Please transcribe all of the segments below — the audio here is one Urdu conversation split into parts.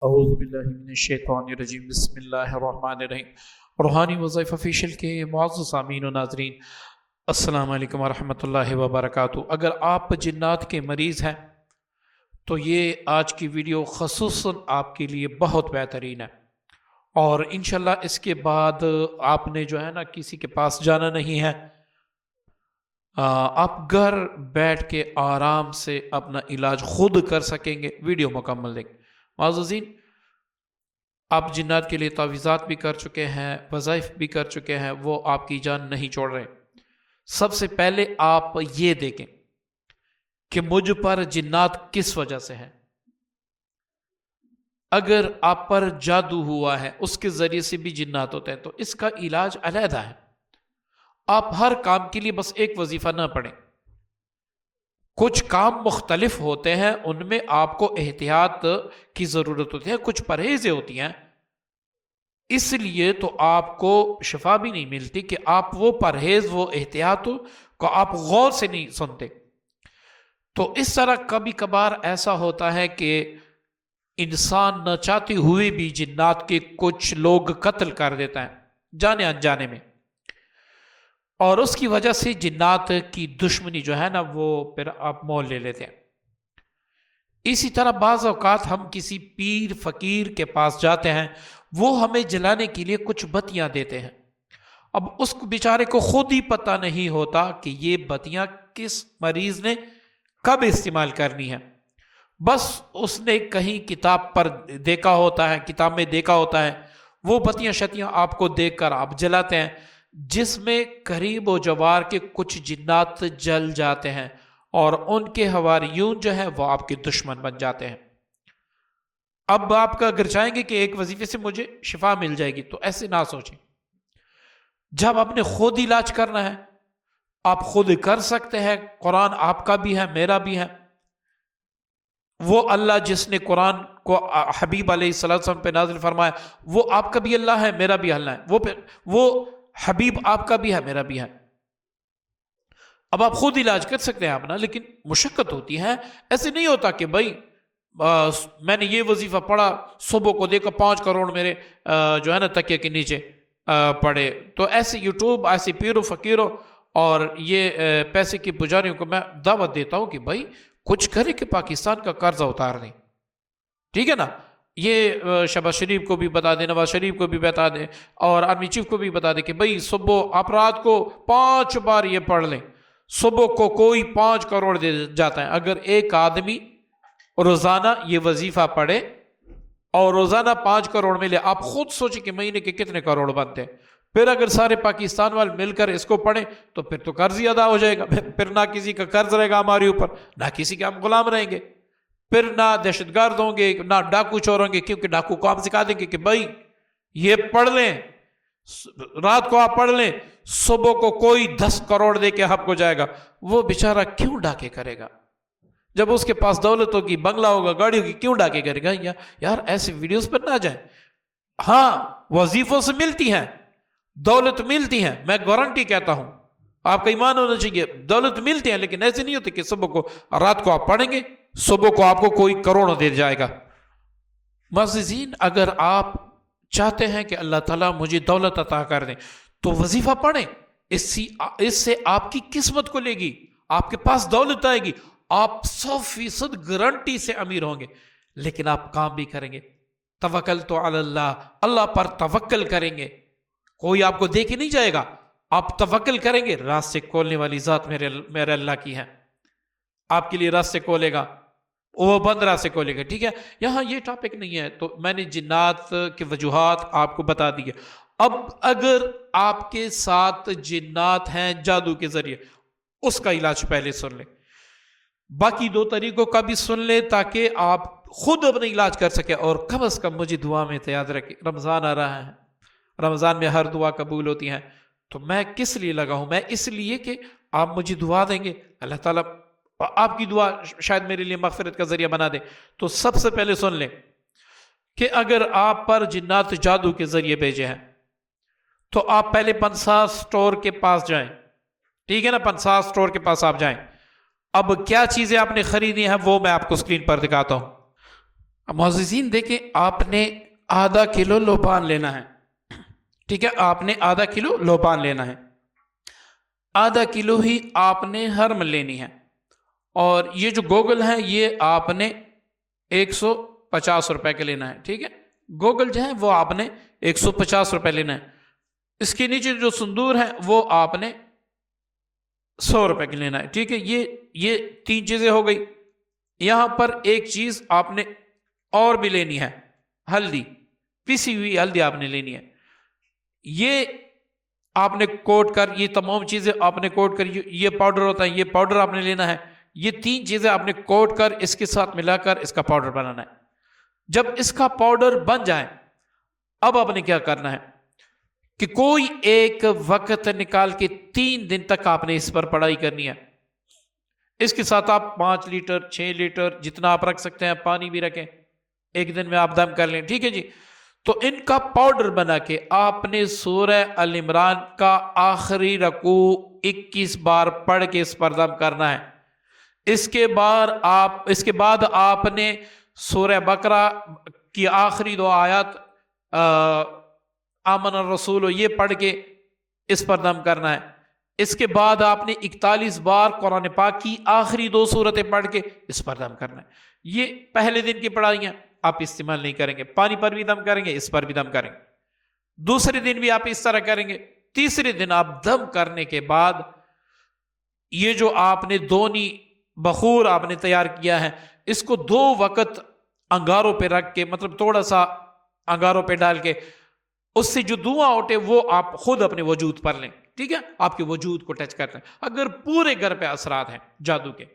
اعوذ باللہ من الشیطان الرجیم بسم اللہ الرحمن الرحیم۔ روحانی وظائف آفیشیل کے معزز سامعین و ناظرین، السلام علیکم ورحمۃ اللہ وبرکاتہ۔ اگر آپ جنات کے مریض ہیں تو یہ آج کی ویڈیو خصوصاً آپ کے لیے بہت بہترین ہے، اور انشاءاللہ اس کے بعد آپ نے جو ہے نا کسی کے پاس جانا نہیں ہے، آپ گھر بیٹھ کے آرام سے اپنا علاج خود کر سکیں گے۔ ویڈیو مکمل دیکھیں۔ معززین، آپ جنات کے لیے تعویذات بھی کر چکے ہیں، وظائف بھی کر چکے ہیں، وہ آپ کی جان نہیں چھوڑ رہے۔ سب سے پہلے آپ یہ دیکھیں کہ مجھ پر جنات کس وجہ سے ہیں۔ اگر آپ پر جادو ہوا ہے، اس کے ذریعے سے بھی جنات ہوتے ہیں، تو اس کا علاج علیحدہ ہے۔ آپ ہر کام کے لیے بس ایک وظیفہ نہ پڑھیں، کچھ کام مختلف ہوتے ہیں، ان میں آپ کو احتیاط کی ضرورت ہوتی ہے، کچھ پرہیزیں ہوتی ہیں، اس لیے تو آپ کو شفا بھی نہیں ملتی کہ آپ وہ پرہیز، وہ احتیاط کو آپ غور سے نہیں سنتے۔ تو اس طرح کبھی کبھار ایسا ہوتا ہے کہ انسان نہ چاہتے ہوئے بھی جنات کے کچھ لوگ قتل کر دیتا ہے جانے انجانے میں، اور اس کی وجہ سے جنات کی دشمنی جو ہے نا وہ پھر آپ مول لے لیتے ہیں۔ اسی طرح بعض اوقات ہم کسی پیر فقیر کے پاس جاتے ہیں، وہ ہمیں جلانے کے لیے کچھ بتیاں دیتے ہیں۔ اب اس بیچارے کو خود ہی پتہ نہیں ہوتا کہ یہ بتیاں کس مریض نے کب استعمال کرنی ہے، بس اس نے کہیں کتاب پر دیکھا ہوتا ہے، کتاب میں دیکھا ہوتا ہے، وہ بتیاں شتیاں آپ کو دیکھ کر آپ جلاتے ہیں، جس میں قریب و جوار کے کچھ جنات جل جاتے ہیں، اور ان کے حواریون جو ہیں وہ آپ کے دشمن بن جاتے ہیں۔ اب آپ کا اگر چاہیں گے کہ ایک وظیفے سے مجھے شفا مل جائے گی، تو ایسے نہ سوچیں۔ جب آپ نے خود علاج کرنا ہے، آپ خود کر سکتے ہیں۔ قرآن آپ کا بھی ہے، میرا بھی ہے۔ وہ اللہ جس نے قرآن کو حبیب علیہ السلام پہ نازل فرمایا، وہ آپ کا بھی اللہ ہے، میرا بھی اللہ ہے۔ وہ حبیب آپ کا بھی ہے، میرا بھی ہے۔ اب آپ خود علاج کر سکتے ہیں اپنا، لیکن مشقت ہوتی ہے۔ ایسے نہیں ہوتا کہ بھائی میں نے یہ وظیفہ پڑھا، صبح کو دیکھا 5 کروڑ میرے جو ہے نا تکیے کے نیچے پڑے۔ تو ایسے یوٹیوب، ایسے پیرو فقیروں اور یہ پیسے کی پجاریوں کو میں دعوت دیتا ہوں کہ بھائی کچھ کرے کہ پاکستان کا قرضہ اتار دیں، ٹھیک ہے نا۔ یہ شہباز شریف کو بھی بتا دیں، نواز شریف کو بھی بتا دیں، اور آرمی چیف کو بھی بتا دیں کہ بھائی صبح آپ رات کو 5 بار یہ پڑھ لیں، صبح کو کوئی 5 کروڑ دے جاتا ہے۔ اگر ایک آدمی روزانہ یہ وظیفہ پڑھے اور روزانہ 5 کروڑ ملے، آپ خود سوچیں کہ مہینے کے کتنے کروڑ بنتے ہیں۔ پھر اگر سارے پاکستان والے مل کر اس کو پڑھیں تو پھر تو قرض ہی ادا ہو جائے گا، پھر نہ کسی کا قرض رہے گا ہمارے اوپر، نہ کسی کے ہم غلام رہیں گے، پھر نہ دہشت گرد ہوں گے، نہ ڈاکو چور ہوں گے، کیونکہ ڈاکو کو ہم سکھا دیں گے کہ بھائی یہ پڑھ لیں، رات کو آپ پڑھ لیں، صبح کو کوئی 10 کروڑ دے کے آپ کو جائے گا۔ وہ بیچارہ کیوں ڈاکے کرے گا؟ جب اس کے پاس دولت ہوگی، بنگلہ ہوگا، گاڑی ہوگی، کیوں ڈاکے کرے گا؟ یار ایسی ویڈیوز پر نہ جائیں۔ ہاں وظیفوں سے ملتی ہیں، دولت ملتی ہیں، میں گارنٹی کہتا ہوں، آپ کا ایمان ہونا چاہیے، دولت ملتی ہیں، لیکن ایسے نہیں ہوتے کہ صبح کو رات کو آپ پڑھیں گے، صبح کو آپ کو کوئی کروڑ دے جائے گا۔ معززین، اگر آپ چاہتے ہیں کہ اللہ تعالیٰ مجھے دولت عطا کر دیں تو وظیفہ پڑھیں، اس سے آپ کی قسمت کو لے گی، آپ کے پاس دولت آئے گی، آپ 100% گارنٹی سے امیر ہوں گے۔ لیکن آپ کام بھی کریں گے، توکلت علی اللہ، اللہ پر توکل کریں گے، کوئی آپ کو دے کے نہیں جائے گا، آپ توکل کریں گے، راستے کھولنے والی ذات میرے اللہ کی ہے، آپ کے لیے راستے کھولے گا، وہ بند راستے کھولے گا، ٹھیک ہے۔ یہاں یہ ٹاپک نہیں ہے، تو میں نے جنات کے وجوہات آپ کو بتا دی ہے۔ اب اگر آپ کے ساتھ جنات ہیں جادو کے ذریعے، اس کا علاج پہلے سن لیں، باقی 2 طریقوں کا بھی سن لیں تاکہ آپ خود اپنا علاج کر سکیں، اور کم از کم مجھے دعا میں یاد رکھیں۔ رمضان آ رہا ہے، رمضان میں ہر دعا قبول ہوتی ہے، تو میں کس لیے لگا ہوں؟ میں اس لیے کہ آپ مجھے دعا دیں گے، اللہ تعالیٰ آپ کی دعا شاید میرے لیے مغفرت کا ذریعہ بنا دے۔ تو سب سے پہلے سن لیں کہ اگر آپ پر جنات جادو کے ذریعے بھیجے ہیں تو آپ پہلے پنسا سٹور کے پاس جائیں، ٹھیک ہے نا، پنسا سٹور کے پاس آپ جائیں۔ اب کیا چیزیں آپ نے خریدی ہیں وہ میں آپ کو اسکرین پر دکھاتا ہوں۔ معززین دیکھیں، آپ نے آدھا کلو لوبان لینا ہے، ٹھیک ہے، آپ نے آدھا کلو لوبان لینا ہے، آدھا کلو ہی آپ نے ہرم لینی ہے، اور یہ جو گوگل ہے یہ آپ نے 150 روپے کا لینا ہے، ٹھیک ہے، گوگل جو ہے وہ آپ نے 150 روپے لینا ہے، اس کے نیچے جو سندور ہے وہ آپ نے 100 روپے کا لینا ہے، ٹھیک ہے، یہ 3 چیزیں ہو گئی۔ یہاں پر ایک چیز آپ نے اور بھی لینی ہے، ہلدی، پیسی ہوئی ہلدی آپ نے لینی ہے، یہ آپ نے کوٹ کر، یہ تمام چیزیں آپ نے کوٹ کر، یہ پاؤڈر ہوتا ہے، یہ پاؤڈر آپ نے لینا ہے، یہ 3 چیزیں آپ نے کوٹ کر اس کے ساتھ ملا کر اس کا پاؤڈر بنانا ہے۔ جب اس کا پاؤڈر بن جائے، اب آپ نے کیا کرنا ہے کہ کوئی ایک وقت نکال کے 3 دن تک آپ نے اس پر پڑھائی کرنی ہے، اس کے ساتھ آپ 5 لیٹر 6 لیٹر جتنا آپ رکھ سکتے ہیں پانی بھی رکھیں، ایک دن میں آپ دم کر لیں، ٹھیک ہے جی۔ تو ان کا پاؤڈر بنا کے آپ نے سورہ ال عمران کا آخری رکوع 21 بار پڑھ کے اس پر دم کرنا ہے۔ اس کے بعد آپ نے سورہ بقرہ کی آخری 2 آیات آمن الرسول یہ پڑھ کے اس پر دم کرنا ہے۔ اس کے بعد آپ نے 41 بار قرآن پاک کی آخری 2 سورتیں پڑھ کے اس پر دم کرنا ہے۔ یہ پہلے دن کی پڑھائیاں آپ استعمال نہیں کریں گے، پانی پر بھی دم کریں گے، اس پر بھی دم کریں گے، دوسرے دن بھی آپ اس طرح کریں گے، تیسرے دن آپ دم کرنے کے بعد یہ جو آپ نے دونی بخور آپ نے تیار کیا ہے، اس کو 2 وقت انگاروں پہ رکھ کے، مطلب تھوڑا سا انگاروں پہ ڈال کے، اس سے جو دھواں اٹھے وہ آپ خود اپنے وجود پر لیں، ٹھیک ہے، آپ کے وجود کو ٹچ کرتے ہیں۔ اگر پورے گھر پہ اثرات ہیں جادو کے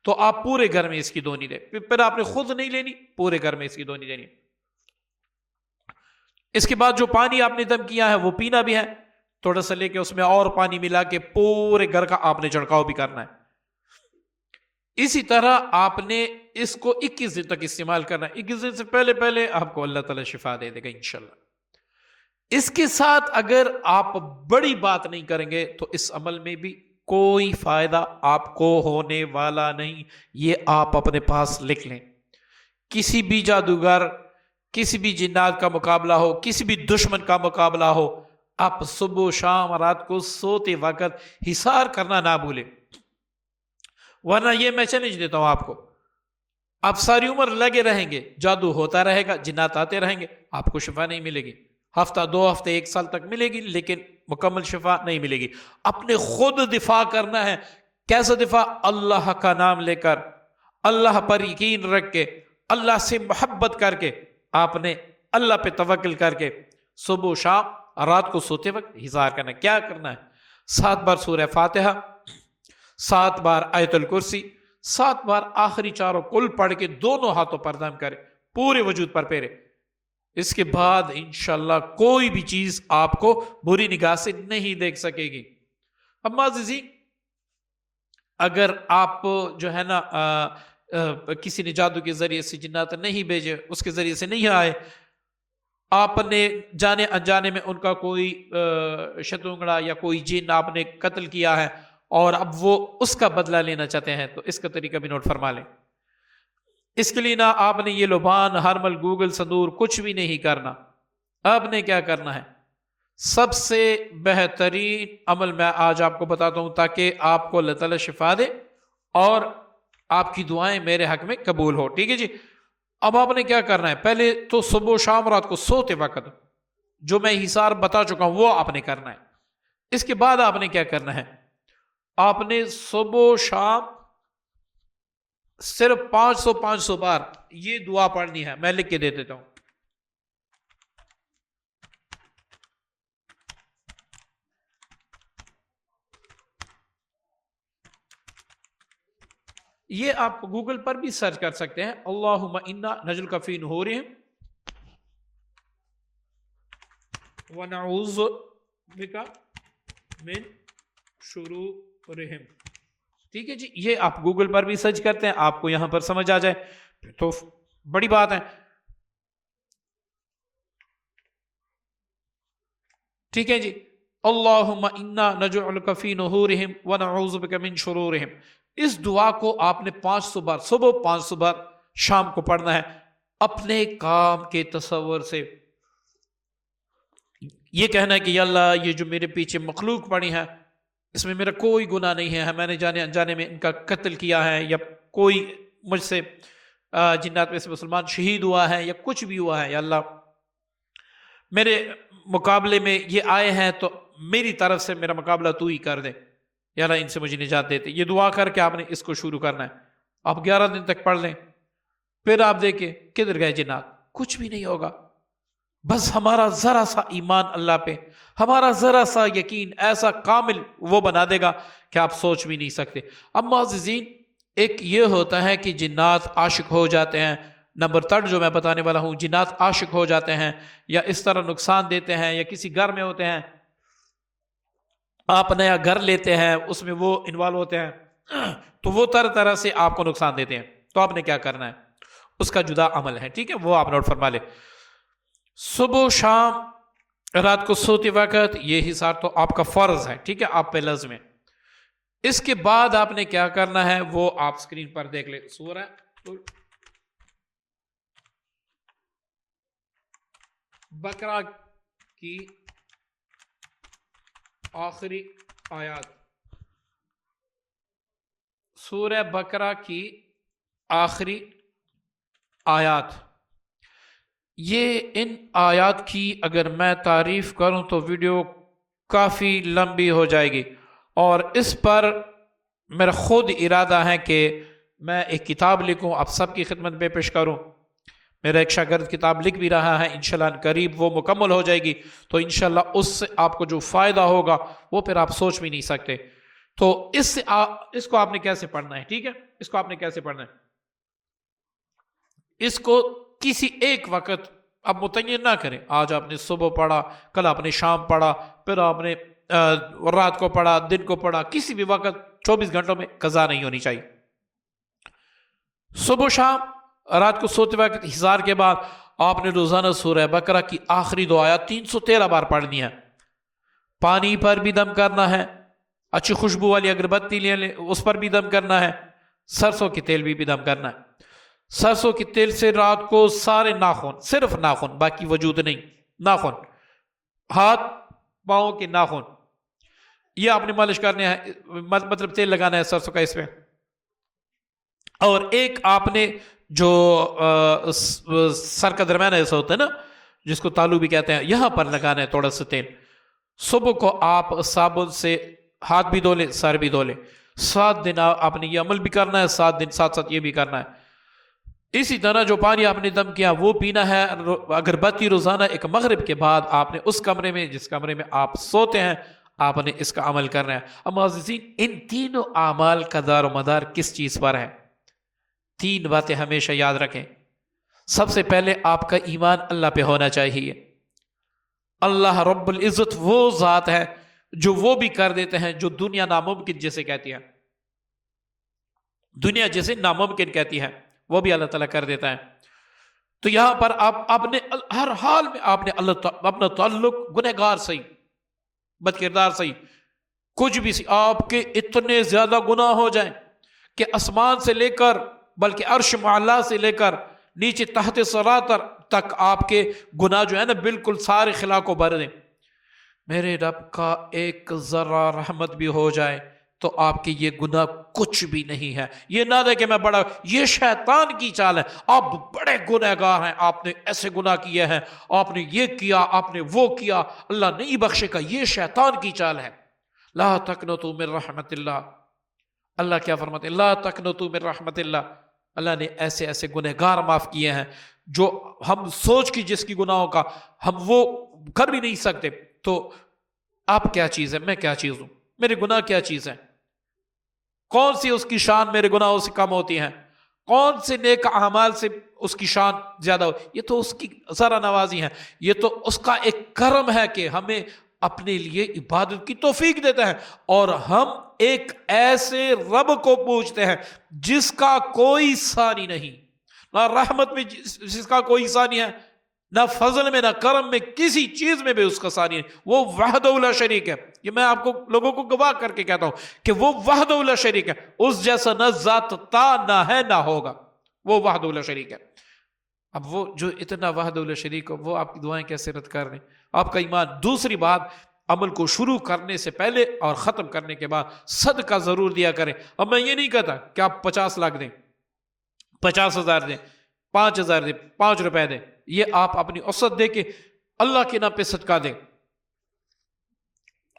تو آپ پورے گھر میں اس کی دونی دیں، پھر آپ نے خود نہیں لینی، پورے گھر میں اس کی دونی دینی۔ اس کے بعد جو پانی آپ نے دم کیا ہے وہ پینا بھی ہے، تھوڑا سا لے کے اس میں اور پانی ملا کے پورے گھر کا آپ نے چھڑکاؤ بھی کرنا ہے۔ اسی طرح آپ نے اس کو 21 دن تک استعمال کرنا ہے، 21 دن سے پہلے آپ کو اللہ تعالی شفا دے دے گا انشاءاللہ۔ اس کے ساتھ اگر آپ بڑی بات نہیں کریں گے تو اس عمل میں بھی کوئی فائدہ آپ کو ہونے والا نہیں، یہ آپ اپنے پاس لکھ لیں۔ کسی بھی جادوگر، کسی بھی جنات کا مقابلہ ہو، کسی بھی دشمن کا مقابلہ ہو، آپ صبح شام رات کو سوتے وقت حصار کرنا نہ بھولیں، ورنہ یہ میں چیلنج دیتا ہوں آپ کو، آپ ساری عمر لگے رہیں گے، جادو ہوتا رہے گا، جنات آتے رہیں گے، آپ کو شفا نہیں ملے گی، ہفتہ 2 ہفتے 1 سال تک ملے گی لیکن مکمل شفا نہیں ملے گی۔ اپنے خود دفاع کرنا ہے۔ کیسا دفاع؟ اللہ کا نام لے کر، اللہ پر یقین رکھ کے، اللہ سے محبت کر کے، آپ نے اللہ پہ توکل کر کے صبح و شام رات کو سوتے وقت حصار کرنا ہے۔ کیا کرنا ہے؟ 7 بار سورہ فاتحہ، 7 بار آیت الکرسی، 7 بار آخری 4 کل پڑھ کے دونوں ہاتھوں پر دم کرے، پورے وجود پر پھیرے۔ اس کے بعد انشاءاللہ کوئی بھی چیز آپ کو بری نگاہ سے نہیں دیکھ سکے گی۔ اب معززین، اگر آپ جو ہے نا کسی نے جادو کے ذریعے سے جنات نہیں بھیجے، اس کے ذریعے سے نہیں آئے، آپ نے جانے انجانے میں ان کا کوئی شترنگڑا یا کوئی جن آپ نے قتل کیا ہے اور اب وہ اس کا بدلہ لینا چاہتے ہیں، تو اس کا طریقہ بھی نوٹ فرما لیں۔ اس کے لیے نہ آپ نے یہ لوبان، ہرمل، گوگل، سندور کچھ بھی نہیں کرنا۔ آپ نے کیا کرنا ہے؟ سب سے بہترین عمل میں آج آپ کو بتاتا ہوں تاکہ آپ کو اللہ تعالی شفا دے اور آپ کی دعائیں میرے حق میں قبول ہو، ٹھیک ہے جی۔ اب آپ نے کیا کرنا ہے؟ پہلے تو صبح و شام رات کو سوتے وقت جو میں حصار بتا چکا ہوں وہ آپ نے کرنا ہے۔ اس کے بعد آپ نے کیا کرنا ہے؟ آپ نے صبح و شام صرف 500 بار یہ دعا پڑھنی ہے، میں لکھ کے دے دیتا ہوں۔ یہ آپ گوگل پر بھی سرچ کر سکتے ہیں، اللہم انا نجعلک فی نحورہم ونعوذ بک من شرورہم، ٹھیک ہے جی۔ یہ آپ گوگل پر بھی سرچ کرتے ہیں، آپ کو یہاں پر سمجھ آ جائے تو بڑی بات ہے، ٹھیک ہے جی۔ اللہم انا نجعلک فی نحورہم ونعوذ بک من شرورہم، اس دعا کو آپ نے 500 بار صبح، 500 بار شام کو پڑھنا ہے۔ اپنے کام کے تصور سے یہ کہنا ہے کہ یا اللہ یہ جو میرے پیچھے مخلوق پڑی ہے اس میں میرا کوئی گناہ نہیں ہے، میں نے جانے انجانے میں ان کا قتل کیا ہے، یا کوئی مجھ سے جنات میں سے مسلمان شہید ہوا ہے یا کچھ بھی ہوا ہے، یا اللہ میرے مقابلے میں یہ آئے ہیں تو میری طرف سے میرا مقابلہ تو ہی کر دے، یا اللہ ان سے مجھے نجات دیتے۔ یہ دعا کر کے آپ نے اس کو شروع کرنا ہے۔ آپ 11 دن تک پڑھ لیں، پھر آپ دیکھیں کدھر گئے جنات، کچھ بھی نہیں ہوگا۔ بس ہمارا ذرا سا ایمان اللہ پہ، ہمارا ذرا سا یقین ایسا کامل وہ بنا دے گا کہ آپ سوچ بھی نہیں سکتے۔ اب معززین، ایک یہ ہوتا ہے کہ جنات عاشق ہو جاتے ہیں، نمبر 3 جو میں بتانے والا ہوں، جنات عاشق ہو جاتے ہیں یا اس طرح نقصان دیتے ہیں، یا کسی گھر میں ہوتے ہیں، آپ نیا گھر لیتے ہیں اس میں وہ انوالو ہوتے ہیں تو وہ طرح طرح سے آپ کو نقصان دیتے ہیں، تو آپ نے کیا کرنا ہے، اس کا جدا عمل ہے، ٹھیک ہے، وہ آپ نوٹ فرما لیں۔ صبح شام رات کو سوتے وقت یہ حصار تو آپ کا فرض ہے، ٹھیک ہے، آپ پہ لازم ہے۔ اس کے بعد آپ نے کیا کرنا ہے وہ آپ سکرین پر دیکھ لیں۔ سورہ بقرہ کی آخری آیات، سورہ بقرہ کی آخری آیات، یہ ان آیات کی اگر میں تعریف کروں تو ویڈیو کافی لمبی ہو جائے گی، اور اس پر میرا خود ارادہ ہے کہ میں ایک کتاب لکھوں، آپ سب کی خدمت میں پیش کروں۔ میرا ایک شاگرد کتاب لکھ بھی رہا ہے، انشاءاللہ قریب وہ مکمل ہو جائے گی، تو انشاءاللہ اس سے آپ کو جو فائدہ ہوگا وہ پھر آپ سوچ بھی نہیں سکتے۔ تو اس کو آپ نے کیسے پڑھنا ہے، ٹھیک ہے، اس کو آپ نے کیسے پڑھنا ہے، اس کو کسی ایک وقت آپ متعین نہ کریں، آج آپ نے صبح پڑھا، کل آپ نے شام پڑھا، پھر آپ نے رات کو پڑھا، دن کو پڑھا، کسی بھی وقت 24 گھنٹوں میں قضا نہیں ہونی چاہیے۔ صبح شام رات کو سوتے وقت حصار کے بعد آپ نے روزانہ سورہ بقرہ کی آخری 2 آیات 313 بار پڑھنی ہے۔ پانی پر بھی دم کرنا ہے، اچھی خوشبو والی اگربتی لے لیں اس پر بھی دم کرنا ہے، سرسوں کے تیل بھی دم کرنا ہے۔ سرسوں کے تیل سے رات کو سارے ناخن، صرف ناخن، باقی وجود نہیں، ناخن، ہاتھ پاؤں کے ناخن، یہ آپ نے مالش کرنے ہیں، مطلب تیل لگانا ہے سرسوں کا اس میں۔ اور ایک آپ نے جو سر کا درمیان ایسا ہوتا ہے نا جس کو تالو بھی کہتے ہیں، یہاں پر لگانا ہے تھوڑا سا تیل۔ صبح کو آپ صابن سے ہاتھ بھی دھو لیں، سر بھی دھو لیں۔ 7 دن آپ نے یہ عمل بھی کرنا ہے، 7 دن ساتھ ساتھ یہ بھی کرنا ہے۔ اسی طرح جو پانی آپ نے دم کیا وہ پینا ہے۔ اگربتی روزانہ ایک مغرب کے بعد آپ نے اس کمرے میں جس کمرے میں آپ سوتے ہیں آپ نے اس کا عمل کرنا ہے۔ اب معززین، ان تینوں اعمال کا دار و مدار کس چیز پر ہے؟ 3 باتیں ہمیشہ یاد رکھیں۔ سب سے پہلے آپ کا ایمان اللہ پہ ہونا چاہیے۔ اللہ رب العزت وہ ذات ہے جو وہ بھی کر دیتے ہیں جو دنیا ناممکن جیسے کہتی ہے، دنیا جیسے ناممکن کہتی ہے وہ بھی اللہ تعالیٰ کر دیتا ہے۔ تو یہاں پر آپ نے ہر حال میں آپ نے اپنا تعلق گنہگار سے، بد کردار سے، کچھ بھی سے، آپ کے اتنے زیادہ گناہ ہو جائیں کہ آسمان سے لے کر بلکہ عرش معلیٰ سے لے کر نیچے تحت ثری تک آپ کے گناہ جو ہے نا بالکل سارے خلا کو بھر دیں، میرے رب کا ایک ذرہ رحمت بھی ہو جائے تو آپ کے یہ گناہ کچھ بھی نہیں ہے۔ یہ نہ دے کہ میں بڑا، یہ شیطان کی چال ہے، آپ بڑے گنہگار ہیں، آپ نے ایسے گناہ کیے ہیں، آپ نے یہ کیا، آپ نے وہ کیا، اللہ نہیں بخشے گا، یہ شیطان کی چال ہے۔ لا تقنطوا من رحمت اللہ، اللہ کیا فرماتے ہیں؟ لا تقنطوا من رحمت اللہ۔ اللہ نے ایسے ایسے گنہگار معاف کیے ہیں جو ہم سوچ کی جس کی گناہوں کا ہم وہ کر بھی نہیں سکتے۔ تو آپ کیا چیز ہے، میں کیا چیز ہوں، میرے گناہ کیا چیز ہے؟ کون سی اس کی شان میرے گناہوں سے کم ہوتی ہیں؟ کون سے نیک اعمال سے اس کی شان زیادہ ہو؟ یہ تو اس کی ذرا نوازی ہے، یہ تو اس کا ایک کرم ہے کہ ہمیں اپنے لیے عبادت کی توفیق دیتا ہے، اور ہم ایک ایسے رب کو پوچھتے ہیں جس کا کوئی ثانی نہیں، نہ رحمت میں جس کا کوئی ثانی ہے، نہ فضل میں، نہ کرم میں، کسی چیز میں بھی اس کا ثانی ہے۔ وہ وحدہ لا شریک ہے۔ یہ میں آپ کو لوگوں کو گواہ کر کے کہتا ہوں کہ وہ وحدہ لا شریک ہے، اس جیسا نہ ذات تا نہ ہے نہ ہوگا، وہ وحدہ لا شریک ہے۔ اب وہ جو اتنا وحدہ لا شریک ہو، وہ آپ کی دعائیں کیسے رد کر رہے ہیں؟ آپ کا ایمان۔ دوسری بات، عمل کو شروع کرنے سے پہلے اور ختم کرنے کے بعد صدقہ ضرور دیا کریں۔ اب میں یہ نہیں کہتا کہ آپ 50 لاکھ دیں، 50,000 دیں، 5,000 دیں، 5 روپے دیں، یہ آپ اپنی اوسط دے کے اللہ کے نام پہ صدقہ دیں۔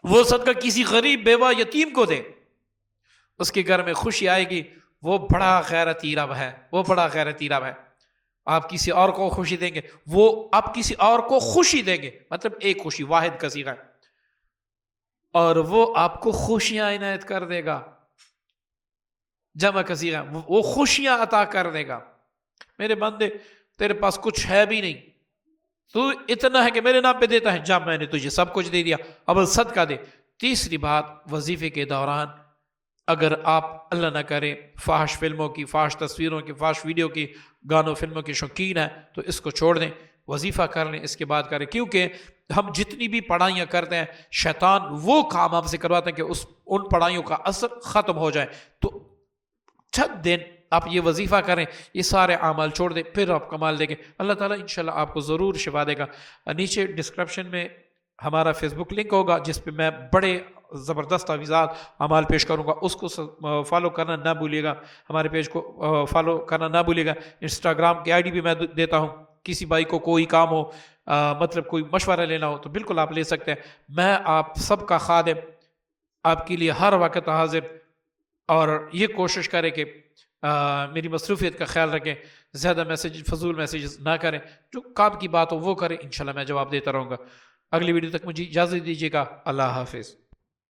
وہ صدقہ کسی غریب بیوہ یتیم کو دیں، اس کے گھر میں خوشی آئے گی، وہ بڑا غیرتی رب ہے، وہ بڑا غیرتی رب ہے۔ آپ کسی اور کو خوشی دیں گے، وہ آپ کسی اور کو خوشی دیں گے، مطلب ایک خوشی، واحد کا صیغہ ہے، اور وہ آپ کو خوشیاں عنایت کر دے گا، جمع کا صیغہ، وہ خوشیاں عطا کر دے گا۔ میرے بندے تیرے پاس کچھ ہے بھی نہیں، تو اتنا ہے کہ میرے نام پہ دیتا ہے، جا میں نے تجھے سب کچھ دے دیا، اب صدقہ دے۔ تیسری بات، وظیفے کے دوران اگر آپ اللہ نہ کرے فحش فلموں کی، فحش تصویروں کی، فحش ویڈیو کی، گانوں فلموں کی شوقین ہیں تو اس کو چھوڑ دیں، وظیفہ کر لیں، اس کے بعد کریں، کیونکہ ہم جتنی بھی پڑھائیاں کرتے ہیں شیطان وہ کام آپ سے کرواتا ہے کہ ان پڑھائیوں کا اثر ختم ہو جائے۔ تو چند دن آپ یہ وظیفہ کریں، یہ سارے اعمال چھوڑ دیں، پھر آپ کمال دیں گے، اللہ تعالیٰ انشاءاللہ آپ کو ضرور شفا دے گا۔ نیچے ڈسکرپشن میں ہمارا فیس بک لنک ہوگا جس پہ میں بڑے زبردست تعویذات اعمال پیش کروں گا، اس کو فالو کرنا نہ بھولیے گا، ہمارے پیج کو فالو کرنا نہ بھولیے گا۔ انسٹاگرام کی آئی ڈی بھی میں دیتا ہوں، کسی بھائی کو کوئی کام ہو، مطلب کوئی مشورہ لینا ہو تو بالکل آپ لے سکتے ہیں۔ میں آپ سب کا خادم، آپ کے لیے ہر وقت حاضر، اور یہ کوشش کریں کہ میری مصروفیت کا خیال رکھیں، زیادہ فضول میسیجز نہ کریں، جو کام کی بات ہو وہ کریں، انشاءاللہ میں جواب دیتا رہوں گا۔ اگلی ویڈیو تک مجھے اجازت دیجیے گا، اللہ حافظ۔